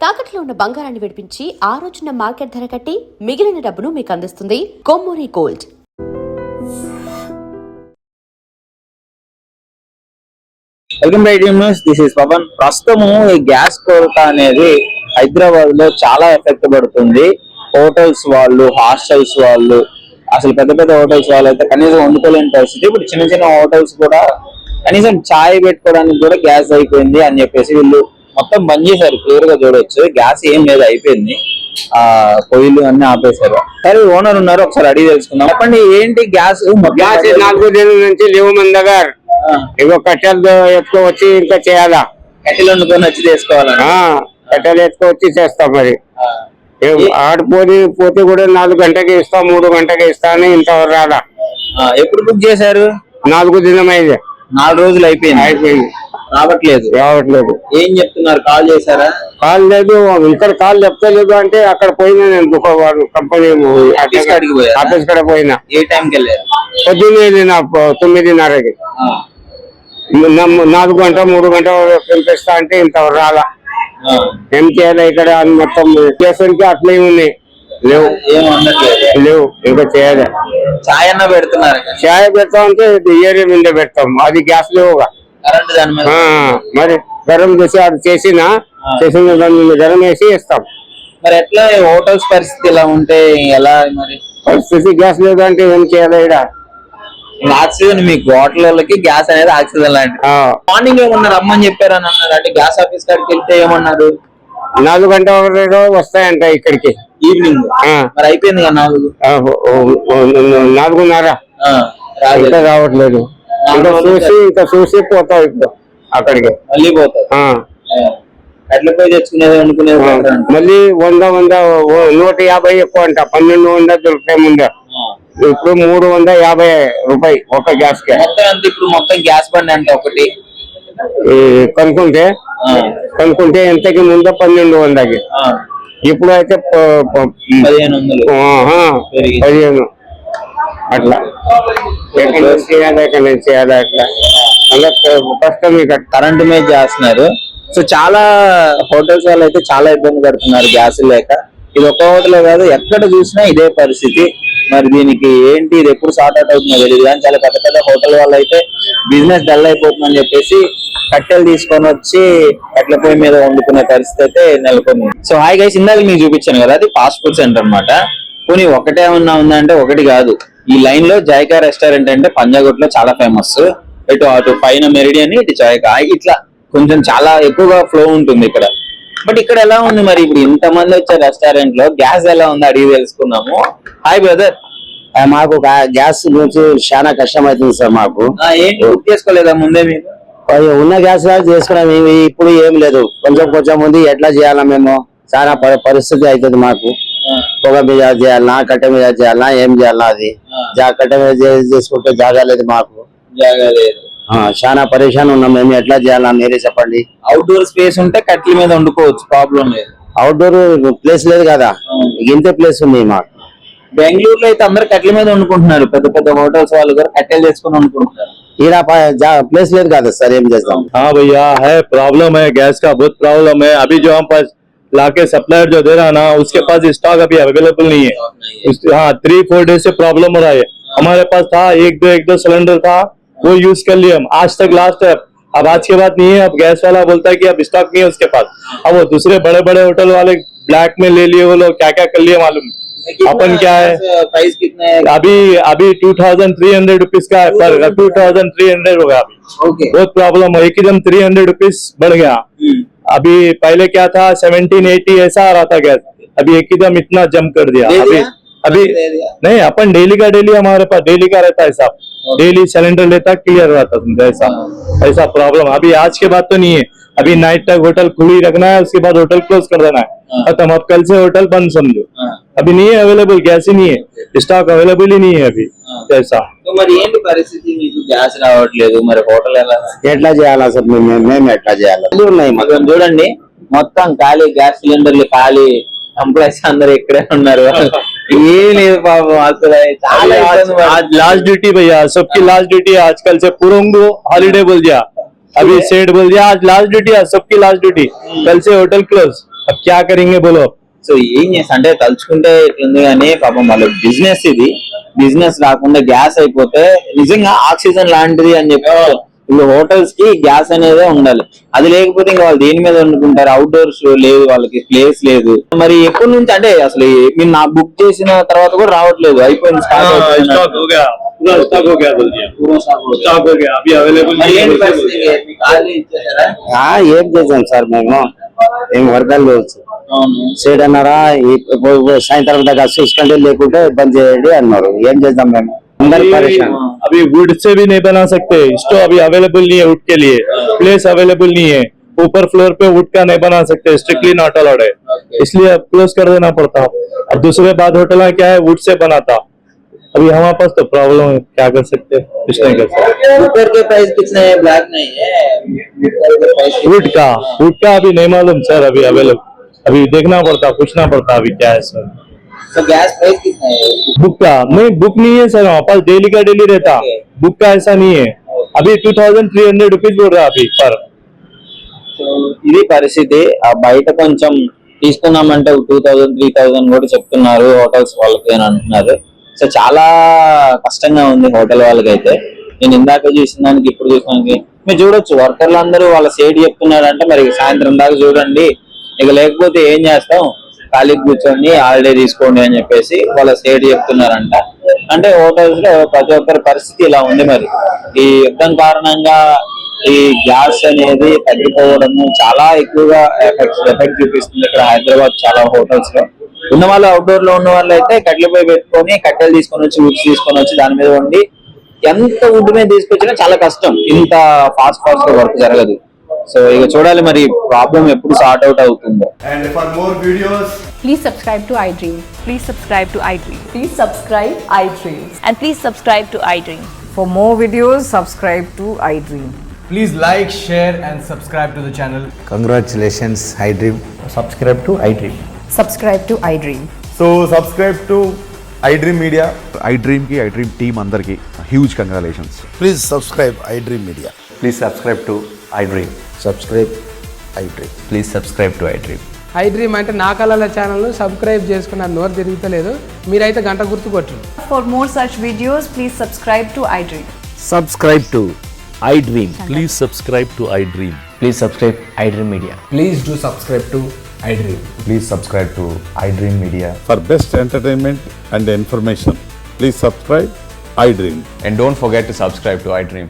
తాకట్లో ఉన్న బంగారాన్ని విడిపించి ఆ రోజున మార్కెట్ ధర కట్టి మిగిలిన డబ్బును మీకు అందిస్తుంది Kommuri gold. Welcome to news. This is Pavan. ప్రస్తుతము ఈ గ్యాస్ కొరత అనేది హైదరాబాద్ లో చాలా ఎఫెక్ట్ పడుతుంది. హోటల్స్ వాళ్ళు, హాస్టల్స్ వాళ్ళు, అసలు పెద్ద పెద్ద హోటల్స్ వాళ్ళు అయితే కనీసం వండుకోలేని పరిస్థితి. ఇప్పుడు చిన్న చిన్న హోటల్స్ కూడా కనీసం చాయ్ పెట్టుకోవడానికి కూడా గ్యాస్ అయిపోయింది అని చెప్పేసి వీళ్ళు మొత్తం బంద్ చేశారు. క్లియర్ గా చూడొచ్చు, గ్యాస్ ఏం లేదు, అయిపోయింది. పొయ్యిలు అన్ని ఆపేశారు. సరే, ఓనర్ ఉన్నారు, ఒకసారి అడిగి తెలుసుకుందాం. చెప్పండి, ఏంటి గ్యాస్? గ్యాస్ 4 దినాల నుంచి లేవు మన దగ్గర. ఇగో కట్టెలు ఎత్తుకోవచ్చి ఇంకా చేయాలా, కట్టెలు వండుకొని వచ్చి చేసుకోవాలా? కట్టెలు ఎత్తుకోవచ్చి చేస్తాం. మరి పోతే కూడా 4 గంటకి ఇస్తా, 3 గంటకి ఇస్తా అని ఇంతవరకు రాలా. ఎప్పుడు బుక్ చేశారు? 4 దినం అయింది. 4 రోజులు అయిపోయింది. రావట్లేదు. ఏం చెప్తున్నారు? కాల్ చేశారా? కాల్ లేదు, ఇక్కడ కాల్ చెప్తలేదు అంటే అక్కడ పోయినా నేను కంపెనీ ఆఫీస్ కాడ పోయినా. ఏ టైంకి వెళ్ళారు? పొద్దున్నే వెళ్ళిన 9:30కి. 4 గంట 3 గంట పంపిస్తా అంటే ఇంతవరకు రాలా. ఏం చేయాలి ఇక్కడ? మొత్తం స్టేషన్కి అట్లే ఉన్నాయి, లేవు ఇంకా చేయాలి. చాయ్ అన్న పెడుతున్నారు? చాయ్ పెడతాం అంటే ఏరియా మీద పెడతాం, అది గ్యాస్ లేవుగా. మరి గరం చేసి అది చేసిన దాని మీద గరం వేసి ఇస్తాం. మరి ఎట్లా హోటల్స్ పరిస్థితి ఇలా ఉంటే ఎలా? మరి పరిస్థితి గ్యాస్ లేదు అంటే ఏం చేయాలి? ఇక్కడ ఆక్సిజన్, మీకు హోటల్ వాళ్ళకి గ్యాస్ అనేది ఆక్సిజన్ లాంటి. మార్నింగ్ ఏమన్నా రమ్మని చెప్పారని అన్నారు, అంటే గ్యాస్ ఆఫీస్ కాడికి వెళ్తే ఏమన్నారు? 4 గంటల వస్తాయంట ఇక్కడికి ఈవినింగ్. మరి అయిపోయింది కదా 4:30. ఇంకా రావట్లేదు. ఇంకా చూసి పోతావు ఇప్పుడు అక్కడికి. మళ్ళీ పోతావు? ఎట్లా పోయి తెచ్చుకునేది, అనుకునేది? మళ్ళీ 150 ఎక్కువ అంట. 1200 దొరుకుతాయి ముందు. ఇప్పుడు 350 రూపాయి ఒక గ్యాస్ కి. ఇప్పుడు మొత్తం గ్యాస్ బండి అంటే ఒకటి కనుక్కుంటే ఎంతకి ముందు 1200కి. ఇప్పుడు అయితే 1500 అట్లా. ఎక్కడ నుంచి చేయాలి అట్లా కష్టం. ఇక్కడ కరెంట్ మీద చేస్తున్నారు. సో చాలా హోటల్స్ వాళ్ళు అయితే చాలా ఇబ్బంది పడుతున్నారు గ్యాస్ లేక. ఇది ఒక హోటలే కాదు, ఎక్కడ చూసినా ఇదే పరిస్థితి. మరి దీనికి ఏంటి, ఇది ఎప్పుడు సార్ట్ అవుట్ అవుతుందో తెలియదు. కానీ చాలా పెద్ద పెద్ద హోటల్ వాళ్ళు అయితే బిజినెస్ డల్ అయిపోతుందని చెప్పేసి కట్టెలు తీసుకొని వచ్చి కట్టెల పొయ్యి మీద వండుకునే పరిస్థితి అయితే నెలకొంది. సో హాయ్ గైస్, ఇందాక మీకు చూపించాను కదా, అది ఫాస్ట్ ఫుడ్ సెంటర్ అనమాట. పోనీ ఒకటే ఉందంటే ఒకటి కాదు. ఈ లైన్ లో జాయికా రెస్టారెంట్ అంటే పంజాగుట్ లో చాలా ఫేమస్. అటు పైన మెరిడియన్, ఇటు జాయికా, ఇట్లా కొంచెం చాలా ఎక్కువగా ఫ్లో ఉంటుంది ఇక్కడ. బట్ ఇక్కడ ఎలా ఉంది మరి? ఇప్పుడు ఇంతమంది వచ్చే రెస్టారెంట్ లో గ్యాస్ ఎలా ఉంది అడిగి తెలుసుకున్నాము. హాయ్ బ్రదర్, మాకు గ్యాస్ గురించి చాలా కష్టం అవుతుంది సార్. మాకు ఏంటి బుక్ చేసుకోలేదా ముందే? మీరు ఉన్న గ్యాస్ చేసుకున్నాం, ఇప్పుడు ఏం లేదు. కొంచెం ముందు ఎట్లా చేయాలా? మేము చాలా పరిస్థితి అవుతుంది మాకు. పొగ మీద చేయాలన్నా, కట్టె మీద చేయాలన్నా, ఏం చేయాలన్నా? అది కట్టె మీద చేసుకుంటే జాగా లేదు మాకు. చాలా పరేషాన్ ఉన్నాం మేము. ఎట్లా చేయాలన్నా మీరే చెప్పండి. అవుట్డోర్ స్పేస్ ఉంటే కట్టెల మీద వండుకోవచ్చు, ప్రాబ్లం లేదు. అవుట్డోర్ ప్లేస్ లేదు కదా, ఇంతే ప్లేస్ ఉంది మాకు. బెంగళూరులో అయితే అందరు కట్టెల మీద వండుకుంటున్నారు. పెద్ద పెద్ద హోటల్స్ వాళ్ళు కూడా కట్టెలు చేసుకుని వండుకుంటున్నారు. प्लेस లేదు కదా సార్, ఏం చేస్తాం? हाँ भैया, है प्रॉब्लम है, गैस का बहुत प्रॉब्लम है. अभी जो हम पास लाके सप्लायर जो दे रहा ना, उसके पास स्टॉक अभी अवेलेबल नहीं है. हाँ, 3-4 डेज से प्रॉब्लम हो रहा है. हमारे पास था एक दो सिलेंडर था, वो यूज कर लिया हम. आज तक लास्ट है, अब आज के बाद नहीं है. अब गैस वाला बोलता है कि अब स्टॉक नहीं है उसके पास. अब वो दूसरे बड़े बड़े होटल वाले ब्लैक में ले लिए, वो लोग क्या क्या कर लिए मालूम. अपन क्या है, प्राइस कितना है? अभी 2300 रुपीज का है पर 2300 होगा अभी. बहुत प्रॉब्लम है, एकदम 300 रुपीज बढ़ गया. अभी पहले क्या था 1780 ऐसा आ रहा था गैस, अभी एकदम इतना जम कर दिया. अभी नहीं, अपन डेली का डेली, हमारे पास डेली का रहता है साहब. डेली सिलेंडर लेता, क्लियर रहता समझा. ऐसा प्रॉब्लम अभी आज के बाद तो नहीं है. अभी नाइट तक होटल खुली रखना है, उसके बाद होटल क्लोज कर देना है खत्म. अब कल से होटल बंद समझो. अभी नहीं है अवेलेबल, गैस ही नहीं है, स्टॉक अवेलेबल ही नहीं है अभी. ऐसा మరి ఏంటి పరిస్థితి? మీకు గ్యాస్ రావట్లేదు, మరి హోటల్ ఎట్లా చేయాలా సార్? మేము ఎట్లా చేయాలి? ఉన్నాయి మొత్తం చూడండి, మొత్తం ఖాళీ, గ్యాస్ సిలిండర్లు ఖాళీ, ఎంప్లాయీస్ అందరు ఇక్కడే ఉన్నారు. ये नहीं आज लास्ट ड्यूटी भैया, सबकी लास्ट ड्यूटी आजकल से. पूरंगो हॉलीडे बोल दिया, अभी सेठ बोल दिया आज लास्ट ड्यूटी, आज सबकी लास्ट ड्यूटी, कल से होटल क्लोज. अब क्या करेंगे बोलो? సో ఏం చేస్తా అంటే తలుచుకుంటే ఇట్లుంది కానీ పాపం వాళ్ళ బిజినెస్ ఇది, బిజినెస్ రాకుండా గ్యాస్ అయిపోతే నిజంగా ఆక్సిజన్ లాంటిది అని చెప్పి ఇప్పుడు హోటల్స్ కి గ్యాస్ అనేదే ఉండాలి. అది లేకపోతే ఇంకా వాళ్ళు దేని మీద వండుకుంటారు? అవుట్డోర్స్ లేదు, వాళ్ళకి ప్లేస్ లేదు. మరి ఎప్పటి నుంచి అంటే అసలు మీరు నా బుక్ చేసిన తర్వాత కూడా రావట్లేదు, అయిపోయింది, స్టాక్ स्टॉक हो गया, पूरा स्टॉक हो गया बोल दिया, स्टॉक हो गया, अभी अवेलेबल नहीं है। ఏం చేసాం సార్ మేము వర్గాలు లేవచ్చు సైడ్ అన్నారా సాయంత్రం దాకా చూసుకుంటే లేకుంటే బంద్ చేయండి అన్నారు. ఏం చేద్దాం మేము? అందరు పరేషాన్. अभी वुड से भी नहीं बना सकते, स्टोव अभी अवेलेबल नहीं है वुड के लिए, प्लेस अवेलेबल नहीं है, ऊपर फ्लोर पे वुड का नहीं बना सकते, स्ट्रिक्टली नॉट अलाउड है, इसलिए अब क्लोज कर देना पड़ता। अब दूसरे बाद होटल क्या है वुड से बनाता, अभी हमारे पास तो प्रॉब्लम है, क्या कर सकते, कुछ नहीं कर सकते। ऊपर के प्राइस कितने है? ब्लैक नहीं है, वुड का अभी नहीं मालूम सर, अभी अवेलेबल, अभी देखना पड़ता, पूछना पड़ता अभी क्या है सर। तो गैस प्राइस कितना है? बुक का नहीं, बुक नहीं है सर, हमारे पास डेली का डेली रहता, बुक का ऐसा नहीं है। अभी 2300 रुपीज बोल रहा अभी पर। సో ఇది పరిస్థితి. ఆ బయట కొంచెం తీసుకున్నామంటే 2000 3000 కూడా చెప్తున్నారు హోటల్స్ వాళ్ళకి అని అంటున్నారు. సో చాలా కష్టంగా ఉంది హోటల్ వాళ్ళకైతే. నేను ఇందాక చూసిన దానికి ఇప్పుడు చూసినానికి మీరు చూడొచ్చు, వర్కర్లు అందరూ వాళ్ళ సేడ్ చెప్తున్నారంటే మరి సాయంత్రం దాకా చూడండి, ఇక లేకపోతే ఏం చేస్తాం, ఖాళీ కూర్చోండి హాలిడే తీసుకోండి అని చెప్పేసి వాళ్ళ సేడ్ చెప్తున్నారంట. అంటే హోటల్స్ లో ప్రతి ఒక్కరి పరిస్థితి ఇలా ఉంది. మరి ఈ యుద్ధం కారణంగా ఈ గ్యాస్ అనేది తగ్గిపోవడము చాలా ఎక్కువగా ఎఫెక్ట్ చూపిస్తుంది. ఇక్కడ హైదరాబాద్ చాలా హోటల్స్ లో ఉన్న వాళ్ళు, అవుట్డోర్ లో ఉన్న వాళ్ళు అయితే కట్టెలపై పెట్టుకొని కట్టెలు తీసుకొని వచ్చి వుడ్స్ తీసుకొని వచ్చి దాని మీద వండి ఎంత వుడ్ మీద తీసుకొచ్చినా చాలా కష్టం, ఇంత ఫాస్ట్ గా వర్క్ జరగదు. సో ఇక చూడాలి మరి ప్రాబ్లం ఎప్పుడు సార్ట్ అవుట్ అవుతుందో. And for more videos, Please subscribe to iDream. Please subscribe to iDream. Please subscribe iDream. And please subscribe to iDream. For more videos, subscribe to iDream. please like, share and subscribe to the channel. Congratulations, iDream. Subscribe to iDream. Subscribe to iDream. So subscribe to iDream Media. iDream team andarki huge congratulations. Please subscribe iDream Media. Please subscribe to iDream. Subscribe iDream. Please subscribe to iDream. iDream అంటే నా కళల ఛానల్ను subscribe చేసుకున్న నోరు తిరుగుతలేదు, మీరైతే గంట గుర్తు కొట్టండి. For more such videos, please subscribe to iDream. Subscribe to iDream. Please subscribe to iDream. Please subscribe iDream Media. Please do subscribe to iDream. Please subscribe to iDream Media. For best entertainment and information, please subscribe iDream. And don't forget to subscribe to iDream.